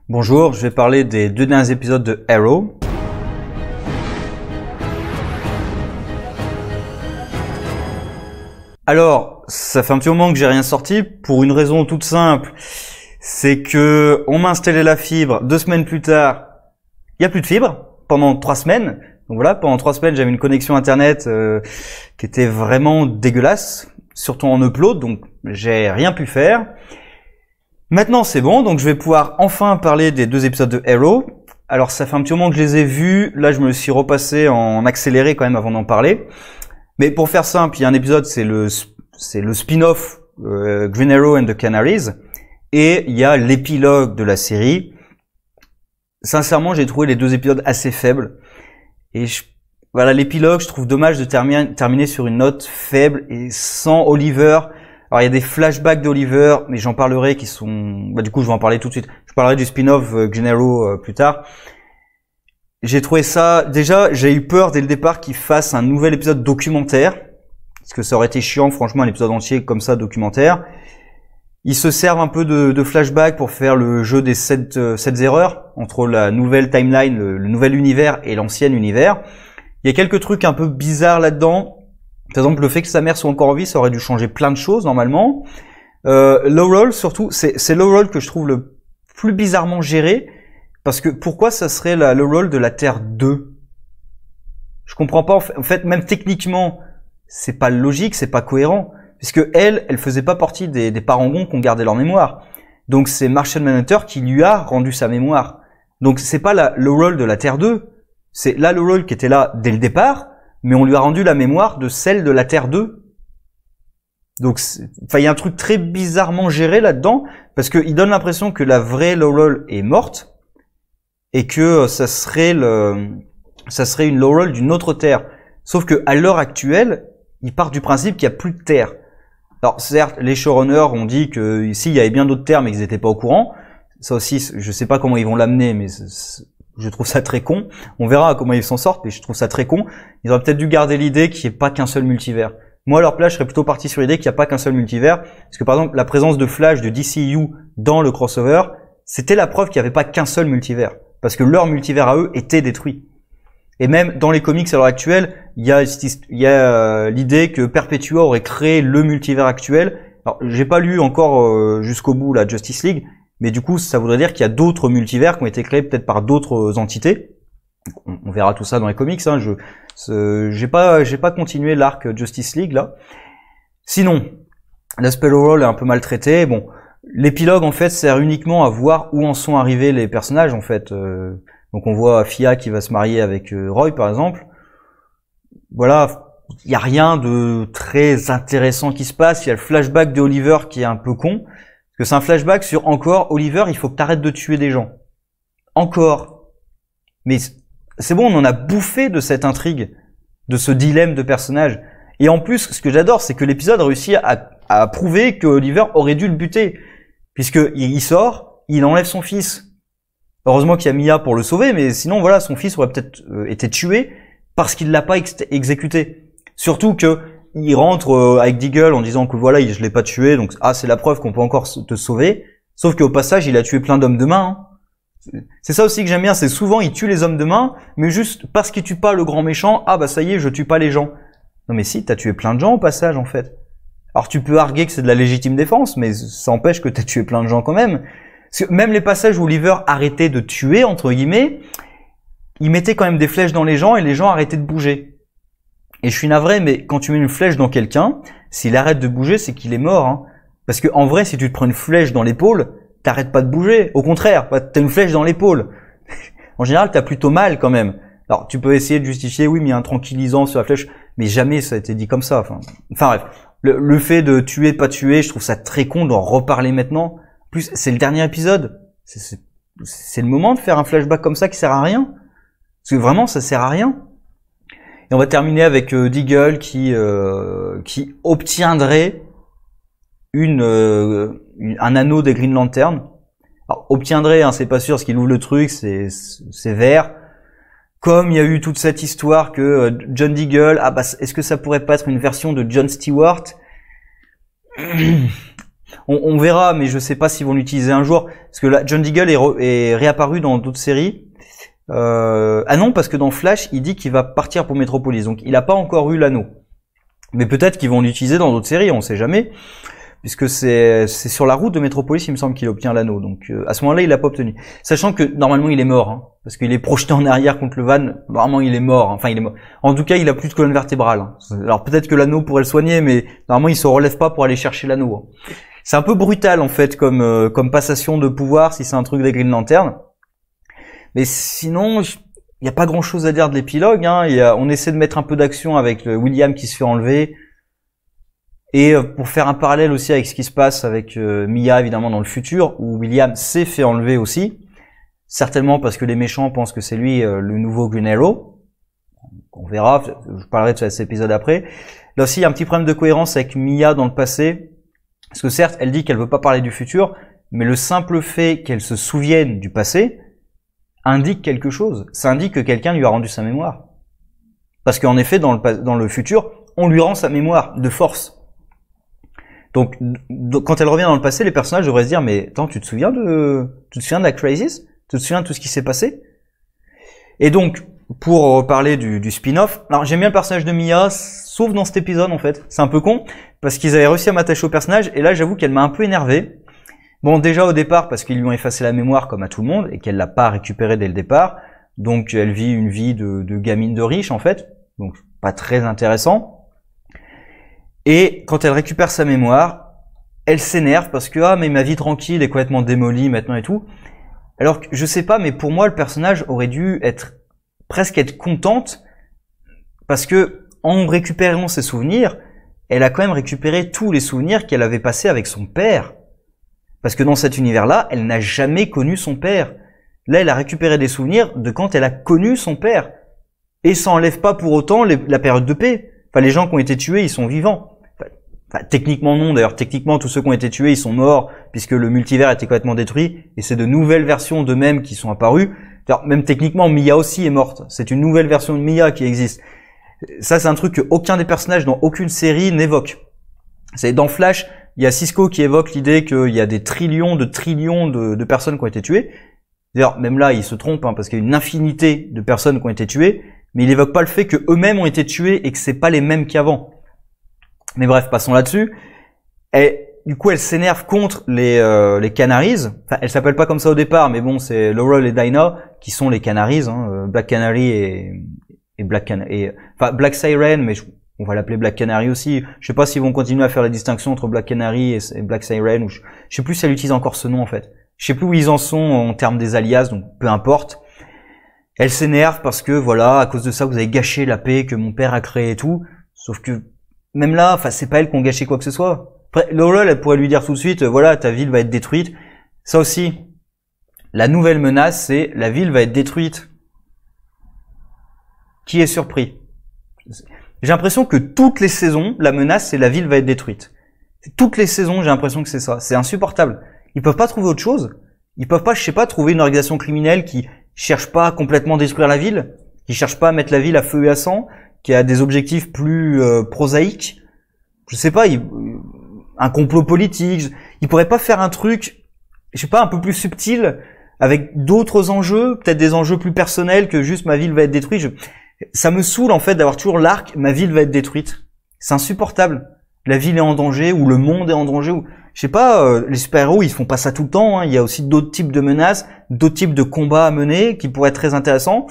Bonjour, je vais parler des 2 derniers épisodes de Arrow. Alors, ça fait un petit moment que j'ai rien sorti pour une raison toute simple. C'est que on m'a installé la fibre 2 semaines plus tard. Il n'y a plus de fibre pendant 3 semaines. Donc voilà, pendant 3 semaines, j'avais une connexion internet qui était vraiment dégueulasse, surtout en upload, donc j'ai rien pu faire. Maintenant c'est bon, donc je vais pouvoir enfin parler des 2 épisodes de Arrow. Alors ça fait un petit moment que je les ai vus, là je me suis repassé en accéléré quand même avant d'en parler. Mais pour faire simple, il y a un épisode, c'est le spin-off Green Arrow and the Canaries, et il y a l'épilogue de la série. Sincèrement, j'ai trouvé les 2 épisodes assez faibles. Et voilà, l'épilogue, je trouve dommage de terminer sur une note faible et sans Oliver. Alors il y a des flashbacks d'Oliver, mais j'en parlerai qui sont... du coup je vais en parler tout de suite. Je parlerai du spin-off Green Arrow plus tard. J'ai trouvé ça... Déjà, j'ai eu peur dès le départ qu'ils fassent un nouvel épisode documentaire. Parce que ça aurait été chiant, franchement, un épisode entier comme ça, documentaire. Ils se servent un peu de flashback pour faire le jeu des 7 erreurs entre la nouvelle timeline, le nouvel univers et l'ancien univers. Il y a quelques trucs un peu bizarres là-dedans. Par exemple, le fait que sa mère soit encore en vie, ça aurait dû changer plein de choses normalement. Laurel, surtout, c'est Laurel que je trouve le plus bizarrement géré. Parce que pourquoi ça serait la Laurel de la Terre 2? Je comprends pas. En fait, même techniquement, c'est pas logique, c'est pas cohérent. Puisque elle faisait pas partie des parangons qui ont gardé leur mémoire. Donc c'est Martian Manhunter qui lui a rendu sa mémoire. Donc c'est pas la Laurel de la Terre 2. C'est la Laurel qui était là dès le départ, mais on lui a rendu la mémoire de celle de la Terre 2. Donc, il y a un truc très bizarrement géré là-dedans, parce qu'il donne l'impression que la vraie Laurel est morte, et que ça serait une Laurel d'une autre Terre. Sauf que à l'heure actuelle, il part du principe qu'il n'y a plus de Terre. Alors certes, les showrunners ont dit que ici il y avait bien d'autres Terres, mais qu'ils n'étaient pas au courant. Ça aussi, je sais pas comment ils vont l'amener, mais je trouve ça très con. On verra comment ils s'en sortent, mais je trouve ça très con. Ils auraient peut-être dû garder l'idée qu'il n'y ait pas qu'un seul multivers. Moi, à leur place, je serais plutôt parti sur l'idée qu'il n'y a pas qu'un seul multivers. Parce que par exemple, la présence de Flash de DCU dans le crossover, c'était la preuve qu'il n'y avait pas qu'un seul multivers. Parce que leur multivers à eux était détruit. Et même dans les comics à l'heure actuelle, il y a l'idée que Perpetua aurait créé le multivers actuel. Alors, j'ai pas lu encore jusqu'au bout la Justice League, mais du coup, ça voudrait dire qu'il y a d'autres multivers qui ont été créés peut-être par d'autres entités. On verra tout ça dans les comics. Hein. J'ai pas continué l'arc Justice League là. Sinon, l'aspect Laurel est un peu maltraité. Bon, l'épilogue en fait sert uniquement à voir où en sont arrivés les personnages en fait. Donc on voit Fia qui va se marier avec Roy par exemple. Voilà, il y a rien de très intéressant qui se passe. Il y a le flashback de Oliver qui est un peu con. Parce que c'est un flashback sur encore Oliver, il faut que t'arrêtes de tuer des gens. Encore. Mais c'est bon, on en a bouffé de cette intrigue, de ce dilemme de personnage. Et en plus, ce que j'adore, c'est que l'épisode réussit à prouver que Oliver aurait dû le buter. Puisque il sort, il enlève son fils. Heureusement qu'il y a Mia pour le sauver, mais sinon voilà, son fils aurait peut-être été tué parce qu'il l'a pas exécuté. Surtout que il rentre avec Deagle en disant que voilà, je l'ai pas tué, donc c'est la preuve qu'on peut encore te sauver. Sauf qu'au passage, il a tué plein d'hommes de main. Hein. C'est ça aussi que j'aime bien, c'est souvent il tue les hommes de main, mais juste parce qu'il tue pas le grand méchant, ça y est, je tue pas les gens. Non mais si, t'as tué plein de gens au passage en fait. Alors tu peux arguer que c'est de la légitime défense, mais ça empêche que t'as tué plein de gens quand même. Parce que même les passages où Oliver arrêtait de tuer, entre guillemets, il mettait quand même des flèches dans les gens et les gens arrêtaient de bouger. Et je suis navré, mais quand tu mets une flèche dans quelqu'un, s'il arrête de bouger, c'est qu'il est mort. Hein. Parce que en vrai, si tu te prends une flèche dans l'épaule, t'arrêtes pas de bouger. Au contraire, t'as une flèche dans l'épaule. En général, t'as plutôt mal quand même. Alors, tu peux essayer de justifier, oui, mais il y a un tranquillisant sur la flèche, mais jamais ça a été dit comme ça. Enfin bref, le fait de tuer, pas tuer, je trouve ça très con d'en reparler maintenant. En plus, c'est le dernier épisode. C'est le moment de faire un flashback comme ça qui sert à rien. Parce que vraiment, ça sert à rien. Et on va terminer avec Deagle qui obtiendrait un anneau des Green Lantern. Alors, obtiendrait, hein, c'est pas sûr, parce qu'il ouvre le truc, c'est vert. Comme il y a eu toute cette histoire que John Deagle, est-ce que ça pourrait pas être une version de John Stewart? On verra, mais je sais pas s'ils vont l'utiliser un jour, parce que là, John Diggle est réapparu dans d'autres séries. Ah non, parce que dans Flash, il dit qu'il va partir pour Metropolis, donc il a pas encore eu l'anneau. Mais peut-être qu'ils vont l'utiliser dans d'autres séries, on sait jamais, puisque c'est sur la route de Metropolis, il me semble qu'il obtient l'anneau. Donc à ce moment-là, il l'a pas obtenu, sachant que normalement il est mort, hein, parce qu'il est projeté en arrière contre le van. Normalement, il est mort. Enfin, il est mort. En tout cas, il a plus de colonne vertébrale. Hein. Alors peut-être que l'anneau pourrait le soigner, mais normalement, il se relève pas pour aller chercher l'anneau. Hein. C'est un peu brutal en fait, comme passation de pouvoir, si c'est un truc des Green Lantern. Mais sinon, il n'y a pas grand-chose à dire de l'épilogue. Hein. On essaie de mettre un peu d'action avec William qui se fait enlever. Et pour faire un parallèle aussi avec ce qui se passe avec Mia, évidemment, dans le futur, où William s'est fait enlever aussi. Certainement parce que les méchants pensent que c'est lui le nouveau Green Arrow. On verra, je parlerai de cet épisode après. Là aussi, il y a un petit problème de cohérence avec Mia dans le passé. Parce que certes, elle dit qu'elle veut pas parler du futur, mais le simple fait qu'elle se souvienne du passé indique quelque chose. Ça indique que quelqu'un lui a rendu sa mémoire. Parce qu'en effet, dans le futur, on lui rend sa mémoire de force. Donc, quand elle revient dans le passé, les personnages devraient se dire, mais attends, tu te souviens de la Crisis? Tu te souviens de tout ce qui s'est passé? Et donc, pour parler du spin-off, alors j'aime bien le personnage de Mia, sauf dans cet épisode en fait. C'est un peu con, parce qu'ils avaient réussi à m'attacher au personnage, et là j'avoue qu'elle m'a un peu énervé. Bon, déjà au départ, parce qu'ils lui ont effacé la mémoire comme à tout le monde, et qu'elle l'a pas récupérée dès le départ, donc elle vit une vie de gamine de riche en fait, donc pas très intéressant. Et quand elle récupère sa mémoire, elle s'énerve parce que ah mais ma vie tranquille est complètement démolie maintenant et tout. Alors que je sais pas, mais pour moi le personnage aurait dû presque être contente parce que en récupérant ses souvenirs, elle a quand même récupéré tous les souvenirs qu'elle avait passés avec son père. Parce que dans cet univers-là, elle n'a jamais connu son père. Là, elle a récupéré des souvenirs de quand elle a connu son père. Et ça enlève pas pour autant la période de paix. Enfin, les gens qui ont été tués, ils sont vivants. Enfin, techniquement non, d'ailleurs. Techniquement, tous ceux qui ont été tués, ils sont morts, puisque le multivers était complètement détruit. Et c'est de nouvelles versions d'eux-mêmes qui sont apparues. Alors, même techniquement, Mia aussi est morte. C'est une nouvelle version de Mia qui existe. Ça, c'est un truc que aucun des personnages dans aucune série n'évoque. C'est dans Flash, il y a Cisco qui évoque l'idée qu'il y a des trillions de personnes qui ont été tuées. D'ailleurs, même là, il se trompe, hein, parce qu'il y a une infinité de personnes qui ont été tuées, mais il évoque pas le fait que eux-mêmes ont été tués et que c'est pas les mêmes qu'avant. Mais bref, passons là-dessus. Et du coup, elle s'énerve contre les Canaries. Enfin, elle s'appelle pas comme ça au départ, mais bon, c'est Laurel et Dinah qui sont les Canaries, hein, Black Canary et Black Siren, mais on va l'appeler Black Canary aussi. Je sais pas s'ils vont continuer à faire la distinction entre Black Canary et Black Siren, ou je sais plus si elle utilise encore ce nom en fait. Je sais plus où ils en sont en termes des alias, donc peu importe. Elle s'énerve parce que voilà, à cause de ça, vous avez gâché la paix que mon père a créée et tout. Sauf que même là, enfin, c'est pas elle qui ont gâché quoi que ce soit. Après, Laurel, elle pourrait lui dire tout de suite, voilà, ta ville va être détruite. Ça aussi, la nouvelle menace, c'est la ville va être détruite. Qui est surpris? J'ai l'impression que toutes les saisons, la menace, c'est la ville va être détruite. Toutes les saisons, j'ai l'impression que c'est ça. C'est insupportable. Ils peuvent pas trouver autre chose. Ils peuvent pas, je sais pas, trouver une organisation criminelle qui cherche pas à complètement détruire la ville, qui cherche pas à mettre la ville à feu et à sang, qui a des objectifs plus prosaïques. Je sais pas, un complot politique. Ils pourraient pas faire un truc, je sais pas, un peu plus subtil, avec d'autres enjeux, peut-être des enjeux plus personnels que juste ma ville va être détruite. Ça me saoule en fait d'avoir toujours l'arc, ma ville va être détruite. C'est insupportable. La ville est en danger, ou le monde est en danger, ou je sais pas, les super-héros ils font pas ça tout le temps, hein. Il y a aussi d'autres types de menaces, d'autres types de combats à mener qui pourraient être très intéressants.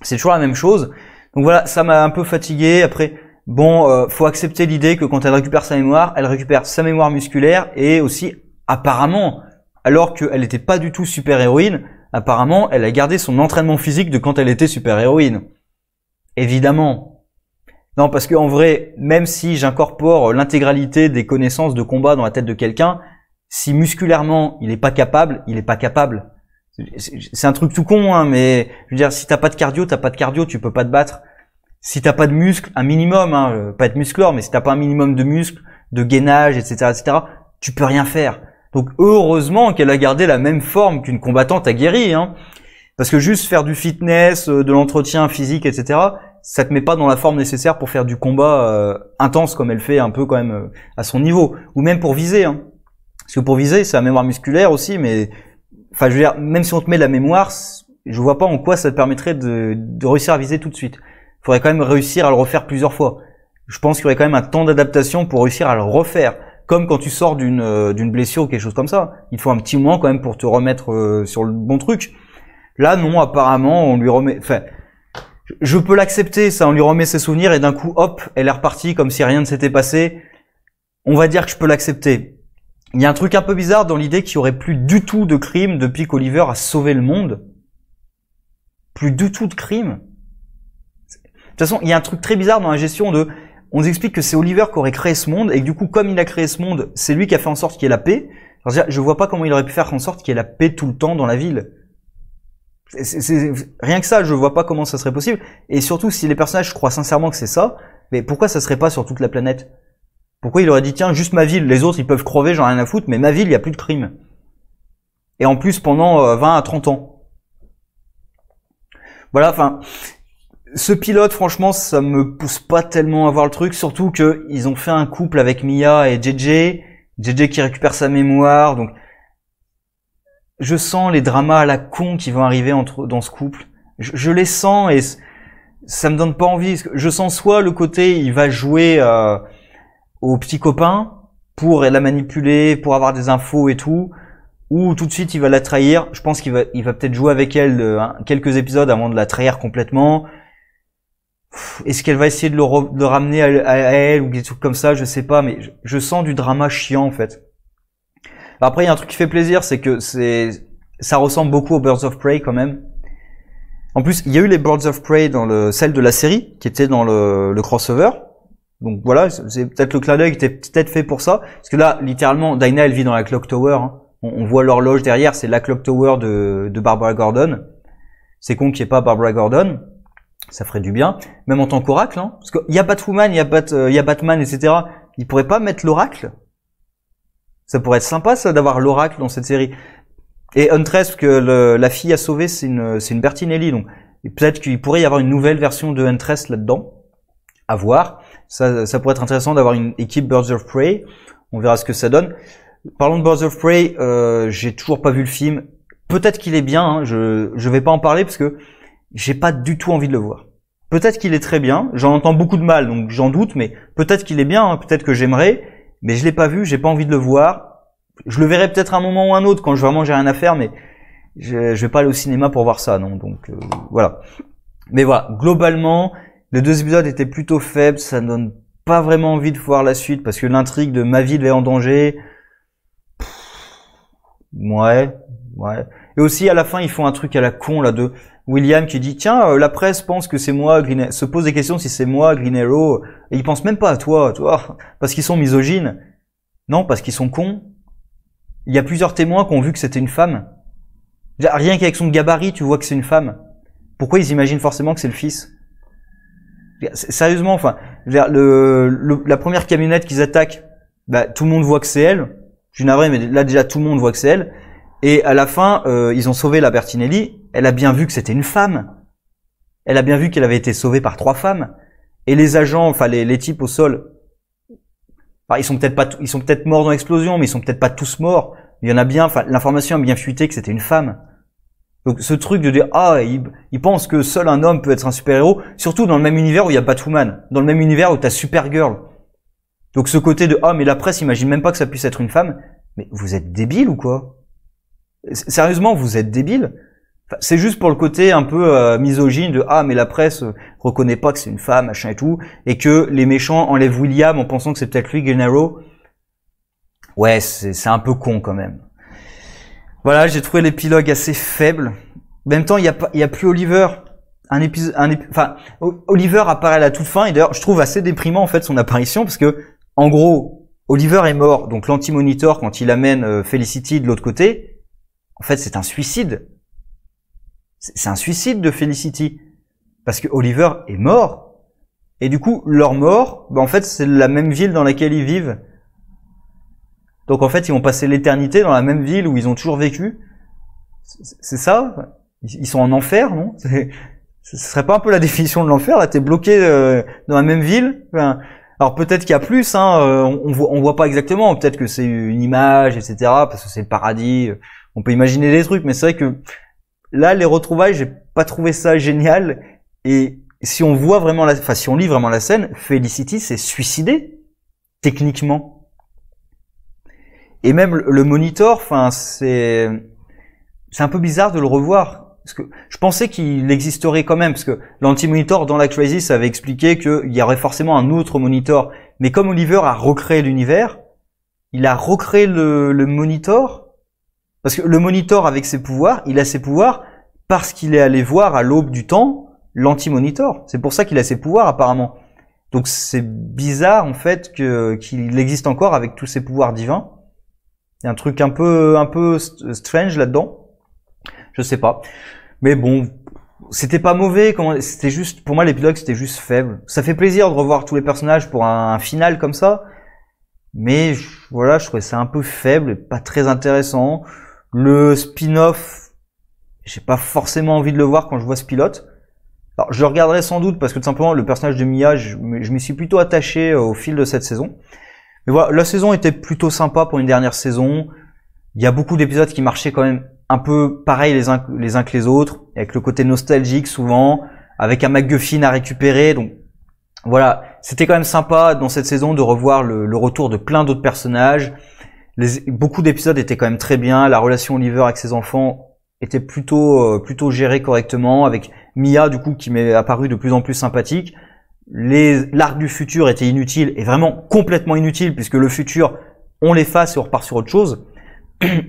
C'est toujours la même chose. Donc voilà, ça m'a un peu fatigué. Après, bon, faut accepter l'idée que quand elle récupère sa mémoire musculaire et aussi, apparemment, alors qu'elle n'était pas du tout super-héroïne, apparemment, elle a gardé son entraînement physique de quand elle était super-héroïne. Évidemment. Non, parce que en vrai, même si j'incorpore l'intégralité des connaissances de combat dans la tête de quelqu'un, si musculairement il est pas capable, il est pas capable. C'est un truc tout con, hein, mais je veux dire, si t'as pas de cardio, tu peux pas te battre. Si t'as pas de muscle, un minimum, hein, pas être musclore, mais si t'as pas un minimum de muscle, de gainage, etc., tu peux rien faire. Donc heureusement qu'elle a gardé la même forme qu'une combattante aguerrie, hein. Parce que juste faire du fitness, de l'entretien physique, etc., ça te met pas dans la forme nécessaire pour faire du combat intense comme elle fait un peu quand même à son niveau, ou même pour viser, hein. Parce que pour viser, c'est la mémoire musculaire aussi, mais enfin, je veux dire, même si on te met la mémoire, je vois pas en quoi ça te permettrait de réussir à viser tout de suite. Il faudrait quand même réussir à le refaire plusieurs fois. Je pense qu'il y aurait quand même un temps d'adaptation pour réussir à le refaire. Comme quand tu sors d'une blessure ou quelque chose comme ça. Il faut un petit moment quand même pour te remettre sur le bon truc. Là, non, apparemment, on lui remet... Enfin, je peux l'accepter, ça, on lui remet ses souvenirs et d'un coup, hop, elle est repartie comme si rien ne s'était passé. On va dire que je peux l'accepter. Il y a un truc un peu bizarre dans l'idée qu'il y aurait plus du tout de crime depuis qu'Oliver a sauvé le monde. Plus du tout de crime. De toute façon, il y a un truc très bizarre dans la gestion de... On nous explique que c'est Oliver qui aurait créé ce monde et que du coup, comme il a créé ce monde, c'est lui qui a fait en sorte qu'il y ait la paix. Alors, je vois pas comment il aurait pu faire en sorte qu'il y ait la paix tout le temps dans la ville. Rien que ça, je vois pas comment ça serait possible. Et surtout, si les personnages croient sincèrement que c'est ça, mais pourquoi ça serait pas sur toute la planète? Pourquoi il aurait dit, tiens, juste ma ville, les autres, ils peuvent crever, j'en ai rien à foutre, mais ma ville, il y a plus de crime. Et en plus, pendant 20 à 30 ans. Voilà, enfin, ce pilote, franchement, ça me pousse pas tellement à voir le truc, surtout que ils ont fait un couple avec Mia et JJ qui récupère sa mémoire, donc je sens les dramas à la con qui vont arriver dans ce couple. Je les sens et ça me donne pas envie. Je sens soit le côté il va jouer au petit copain pour la manipuler, pour avoir des infos et tout, ou tout de suite il va la trahir. Je pense qu'il va peut-être jouer avec elle quelques épisodes avant de la trahir complètement. Est-ce qu'elle va essayer de le ramener à elle ou des trucs comme ça, je sais pas, mais je sens du drama chiant en fait. Après, il y a un truc qui fait plaisir, c'est que ça ressemble beaucoup aux Birds of Prey quand même. En plus, il y a eu les Birds of Prey dans celle de la série, qui était dans le crossover. Donc voilà, c'est peut-être le clin d'œil qui était peut-être fait pour ça. Parce que là, littéralement, Dinah, elle vit dans la Clock Tower. Hein. On voit l'horloge derrière, c'est la Clock Tower de Barbara Gordon. C'est con qu'il n'y ait pas Barbara Gordon. Ça ferait du bien. Même en tant qu'oracle, hein. Parce qu'il y a Batwoman, il y a Batman, etc. Ils pourraient pas mettre l'oracle? Ça pourrait être sympa, ça, d'avoir l'oracle dans cette série. Et Huntress, parce que la fille à sauver, c'est une Bertinelli, donc peut-être qu'il pourrait y avoir une nouvelle version de Huntress là-dedans. À voir. Ça pourrait être intéressant d'avoir une équipe Birds of Prey. On verra ce que ça donne. Parlons de Birds of Prey, j'ai toujours pas vu le film. Peut-être qu'il est bien, hein, je vais pas en parler parce que j'ai pas du tout envie de le voir. Peut-être qu'il est très bien, j'en entends beaucoup de mal, donc j'en doute, mais peut-être qu'il est bien, hein, peut-être que j'aimerais, mais je l'ai pas vu, j'ai pas envie de le voir. Je le verrai peut-être un moment ou un autre quand vraiment j'ai rien à faire, mais je vais pas aller au cinéma pour voir ça, non. Donc voilà. Mais voilà, globalement, les 2 épisodes étaient plutôt faibles, ça ne donne pas vraiment envie de voir la suite parce que l'intrigue de ma ville est en danger. Ouais. Et aussi à la fin ils font un truc à la con là de William qui dit tiens la presse pense que c'est moi se pose des questions si c'est moi Green Arrow et ils pensent même pas à toi, tu vois, parce qu'ils sont misogynes. Non, parce qu'ils sont cons. Il y a plusieurs témoins qui ont vu que c'était une femme. Rien qu'avec son gabarit, tu vois que c'est une femme. Pourquoi ils imaginent forcément que c'est le fils? Sérieusement, enfin, la première camionnette qu'ils attaquent, bah, tout le monde voit que c'est elle. Je suis navré, mais là déjà tout le monde voit que c'est elle. Et à la fin, ils ont sauvé la Bertinelli. Elle a bien vu que c'était une femme. Elle a bien vu qu'elle avait été sauvée par 3 femmes. Et les agents, enfin les types au sol, enfin, ils sont peut-être morts dans l'explosion, mais ils sont peut-être pas tous morts. Il y en a bien, enfin l'information a bien fuité que c'était une femme. Donc ce truc de dire ils pensent que seul un homme peut être un super-héros, surtout dans le même univers où il y a Batwoman, dans le même univers où t'as Supergirl. Donc ce côté de mais la presse imagine même pas que ça puisse être une femme. Mais vous êtes débile ou quoi? Sérieusement, vous êtes débile? Enfin, c'est juste pour le côté un peu misogyne de mais la presse reconnaît pas que c'est une femme, machin et tout, et que les méchants enlèvent William en pensant que c'est peut-être lui Green Arrow. Ouais, c'est un peu con quand même. Voilà, j'ai trouvé l'épilogue assez faible. En même temps, il y a plus Oliver. Enfin, Oliver apparaît à la toute fin et d'ailleurs, je trouve assez déprimant en fait son apparition parce que, en gros, Oliver est mort, donc l'anti-monitor quand il amène Felicity de l'autre côté, en fait, c'est un suicide. C'est un suicide de Felicity parce que Oliver est mort et du coup, leur mort, en fait, c'est la même ville dans laquelle ils vivent. Donc en fait, ils vont passer l'éternité dans la même ville où ils ont toujours vécu. C'est ça? Ils sont en enfer, non? Ce serait pas un peu la définition de l'enfer? Là, t'es bloqué dans la même ville. Enfin, Alors peut-être qu'il y a plus, hein, on voit pas exactement, peut-être que c'est une image, etc., parce que c'est le paradis, on peut imaginer des trucs, mais c'est vrai que là, les retrouvailles, j'ai pas trouvé ça génial, et si on voit vraiment si on lit vraiment la scène, Felicity s'est suicidée, techniquement. Et même le Monitor, enfin, c'est un peu bizarre de le revoir. Parce que je pensais qu'il existerait quand même, parce que l'anti-monitor dans la Crisis avait expliqué qu'il y aurait forcément un autre monitor. Mais comme Oliver a recréé l'univers, il a recréé le monitor. Parce que le monitor avec ses pouvoirs, il a ses pouvoirs parce qu'il est allé voir à l'aube du temps l'anti-monitor. C'est pour ça qu'il a ses pouvoirs apparemment. Donc c'est bizarre en fait qu'il existe encore avec tous ses pouvoirs divins. Il y a un truc un peu strange là-dedans. Je sais pas. Mais bon, c'était pas mauvais, c'était juste, pour moi l'épilogue c'était juste faible. Ça fait plaisir de revoir tous les personnages pour un final comme ça. Mais voilà, je trouvais ça un peu faible et pas très intéressant. Le spin-off, j'ai pas forcément envie de le voir quand je vois ce pilote. Alors je le regarderai sans doute parce que tout simplement le personnage de Mia, je m'y suis plutôt attaché au fil de cette saison. Mais voilà, la saison était plutôt sympa pour une dernière saison. Il y a beaucoup d'épisodes qui marchaient quand même un peu pareil les uns que les autres, avec le côté nostalgique souvent, avec un MacGuffin à récupérer. Donc voilà, c'était quand même sympa dans cette saison de revoir le retour de plein d'autres personnages. Beaucoup d'épisodes étaient quand même très bien. La relation Oliver avec ses enfants était plutôt gérée correctement, avec Mia du coup qui m'est apparue de plus en plus sympathique. L'arc du futur était inutile, et vraiment complètement inutile, puisque le futur, on l'efface et on repart sur autre chose.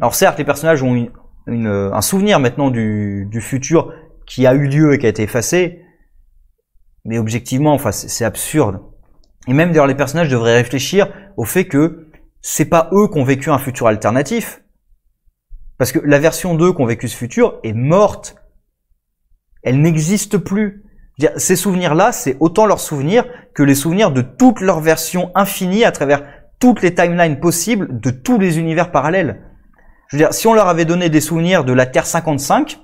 Alors certes, les personnages ont un souvenir maintenant du futur qui a eu lieu et qui a été effacé, mais objectivement, enfin, c'est absurde. Et même d'ailleurs, les personnages devraient réfléchir au fait que c'est pas eux qui ont vécu un futur alternatif, parce que la version d'eux qui ont vécu ce futur est morte. Elle n'existe plus. Ces souvenirs-là, c'est autant leurs souvenirs que les souvenirs de toutes leurs versions infinies à travers toutes les timelines possibles de tous les univers parallèles. Je veux dire, si on leur avait donné des souvenirs de la Terre 55,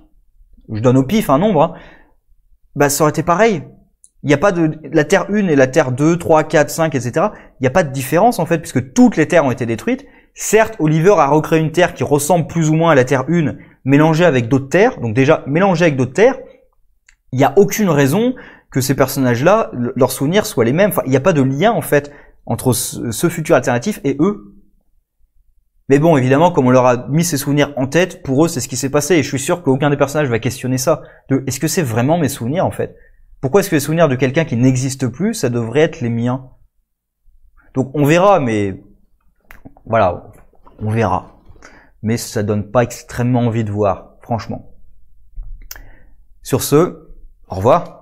je donne au pif un nombre, hein, bah ça aurait été pareil. Il n'y a pas de la Terre 1 et la Terre 2, 3, 4, 5, etc. Il n'y a pas de différence en fait, puisque toutes les terres ont été détruites. Certes, Oliver a recréé une Terre qui ressemble plus ou moins à la Terre 1, mélangée avec d'autres terres. Donc déjà, mélangée avec d'autres terres, il n'y a aucune raison que ces personnages-là, leurs souvenirs soient les mêmes. Enfin, il n'y a pas de lien en fait entre ce futur alternatif et eux. Mais bon, évidemment, comme on leur a mis ces souvenirs en tête, pour eux, c'est ce qui s'est passé. Et je suis sûr qu'aucun des personnages va questionner ça. Est-ce que c'est vraiment mes souvenirs, en fait? Pourquoi est-ce que les souvenirs de quelqu'un qui n'existe plus, ça devrait être les miens? Donc, on verra, mais... Voilà, on verra. Mais ça donne pas extrêmement envie de voir, franchement. Sur ce, au revoir.